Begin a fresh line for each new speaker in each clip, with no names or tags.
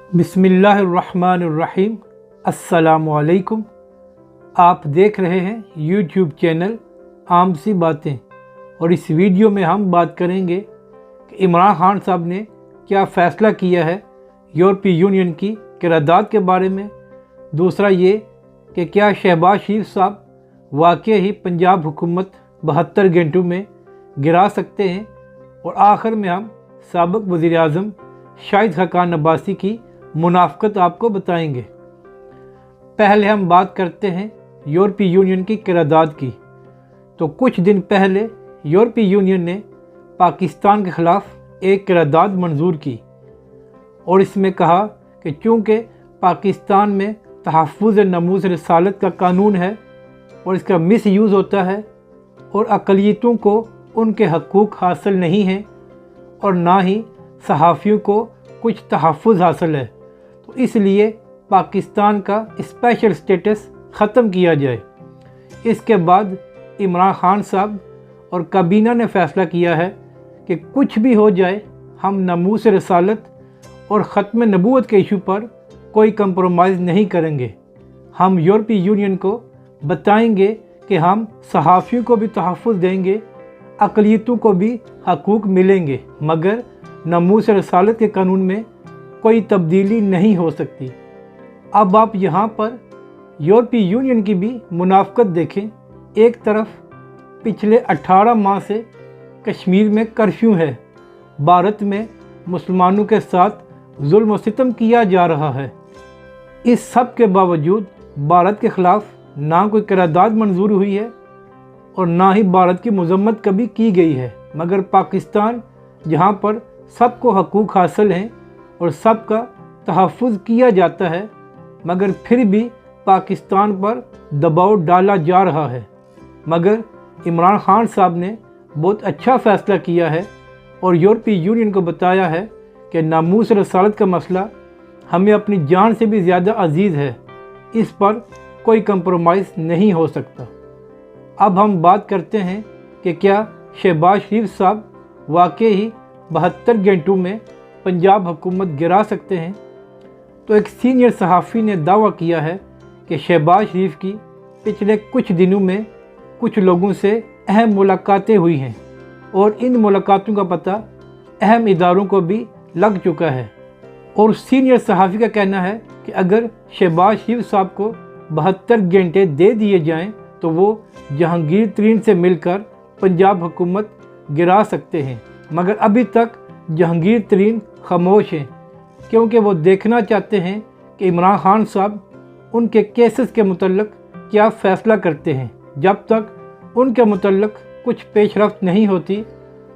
बिस्मिल्लाहिर्रहमानिर्रहीम। अस्सलामुअलैकुम। आप देख रहे हैं यूट्यूब चैनल आम सी बातें, और इस वीडियो में हम बात करेंगे कि इमरान खान साहब ने क्या फ़ैसला किया है यूरोपीय यूनियन की क़रारदाद के बारे में। दूसरा ये कि क्या शहबाज शरीफ साहब वाकई ही पंजाब हुकूमत 72 घंटों में गिरा सकते हैं। और आखिर में हम साबिक़ वज़ीर-ए-आज़म शाहिद खाकान अब्बासी की मुनाफ़क़त आपको बताएंगे। पहले हम बात करते हैं यूरोपीय यूनियन की क़रारदाद की। तो कुछ दिन पहले यूरोपीय यूनियन ने पाकिस्तान के ख़िलाफ़ एक क़रारदाद मंजूर की और इसमें कहा कि चूँकि पाकिस्तान में तहफ़्फ़ुज़ नमूज़ रिसालत का कानून है और इसका मिसयूज़ होता है और अक़लियतों को उनके हकूक़ हासिल नहीं हैं और ना ही सहाफ़ियों को कुछ तहफ़्फ़ुज़ हासिल है, तो इसलिए पाकिस्तान का स्पेशल स्टेटस ख़त्म किया जाए। इसके बाद इमरान खान साहब और काबीना ने फ़ैसला किया है कि कुछ भी हो जाए, हम नमूज़ रिसालत और ख़त्म नबूवत के इशू पर कोई कंप्रोमाइज़ नहीं करेंगे। हम यूरोपीय यूनियन को बताएंगे कि हम सहाफ़ियों को भी तहफ़्फ़ुज़ देंगे, अक़लियतों को भी हकूक़ मिलेंगे, मगर नमूज़ रिसालत के कानून में कोई तब्दीली नहीं हो सकती। अब आप यहाँ पर यूरोपीय यूनियन की भी मुनाफ़क़त देखें। एक तरफ पिछले 18 माह से कश्मीर में कर्फ्यू है, भारत में मुसलमानों के साथ जुल्म व सितम किया जा रहा है। इस सब के बावजूद भारत के ख़िलाफ़ ना कोई क़रारदाद मंजूर हुई है और ना ही भारत की मज़म्मत कभी की गई है, मगर पाकिस्तान जहाँ पर सबको हकूक़ हासिल हैं और सबका तहफ़्फ़ुज़ किया जाता है, मगर फिर भी पाकिस्तान पर दबाव डाला जा रहा है। मगर इमरान खान साहब ने बहुत अच्छा फ़ैसला किया है और यूरोपीय यूनियन को बताया है कि नामूस रसालत का मसला हमें अपनी जान से भी ज़्यादा अजीज़ है, इस पर कोई कंप्रोमाइज़ नहीं हो सकता। अब हम बात करते हैं कि क्या शहबाज शरीफ साहब वाकई ही 72 घंटों में पंजाब हुकूमत गिरा सकते हैं। तो एक सीनियर सहाफ़ी ने दावा किया है कि शहबाज शरीफ की पिछले कुछ दिनों में कुछ लोगों से अहम मुलाकातें हुई हैं और इन मुलाकातों का पता अहम इदारों को भी लग चुका है। और सीनियर सहाफ़ी का कहना है कि अगर शहबाज शरीफ साहब को 72 घंटे दे दिए जाएं तो वो जहांगीर तरीन से मिलकर पंजाब हुकूमत गिरा सकते हैं, मगर अभी तक जहांगीर तरीन खामोश हैं, क्योंकि वो देखना चाहते हैं कि इमरान खान साहब उनके केसेस के मुतल्लिक़ क्या फ़ैसला करते हैं। जब तक उनके मुतल्लिक़ कुछ पेशरफ्त नहीं होती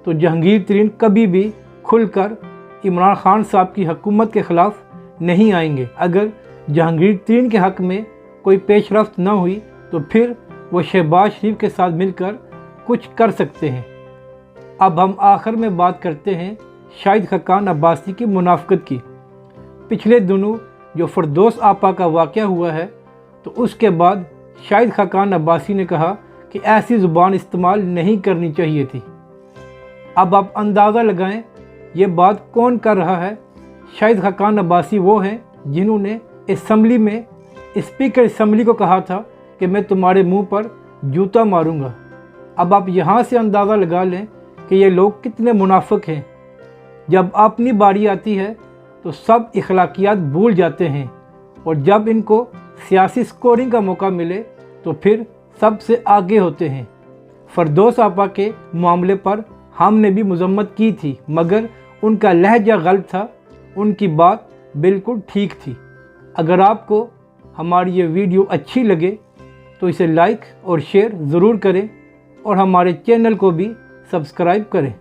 तो जहांगीर तरीन कभी भी खुलकर इमरान खान साहब की हुकूमत के ख़िलाफ़ नहीं आएंगे। अगर जहांगीर तरीन के हक़ में कोई पेशरफ्त न हुई तो फिर वो शहबाज शरीफ के साथ मिलकर कुछ कर सकते हैं। अब हम आखिर में बात करते हैं शाहिद खाकान अब्बासी की मुनाफ़क़त की। पिछले दिनों जो फ़रदौस आपा का वाक़या हुआ है, तो उसके बाद शाहिद खाकान अब्बासी ने कहा कि ऐसी ज़ुबान इस्तेमाल नहीं करनी चाहिए थी। अब आप अंदाज़ा लगाएं ये बात कौन कर रहा है। शाहिद खाकान अब्बासी वो हैं जिन्होंने असम्बली में स्पीकर असम्बली को कहा था कि मैं तुम्हारे मुंह पर जूता मारूंगा। अब आप यहाँ से अंदाज़ा लगा लें कि ये लोग कितने मुनाफिक हैं। जब अपनी बारी आती है तो सब इखलाकियात भूल जाते हैं और जब इनको सियासी स्कोरिंग का मौका मिले तो फिर सबसे आगे होते हैं। फ़रदौस आपा के मामले पर हमने भी मज़म्मत की थी, मगर उनका लहजा गलत था, उनकी बात बिल्कुल ठीक थी। अगर आपको हमारी ये वीडियो अच्छी लगे तो इसे लाइक और शेयर ज़रूर करें और हमारे चैनल को भी सब्सक्राइब करें।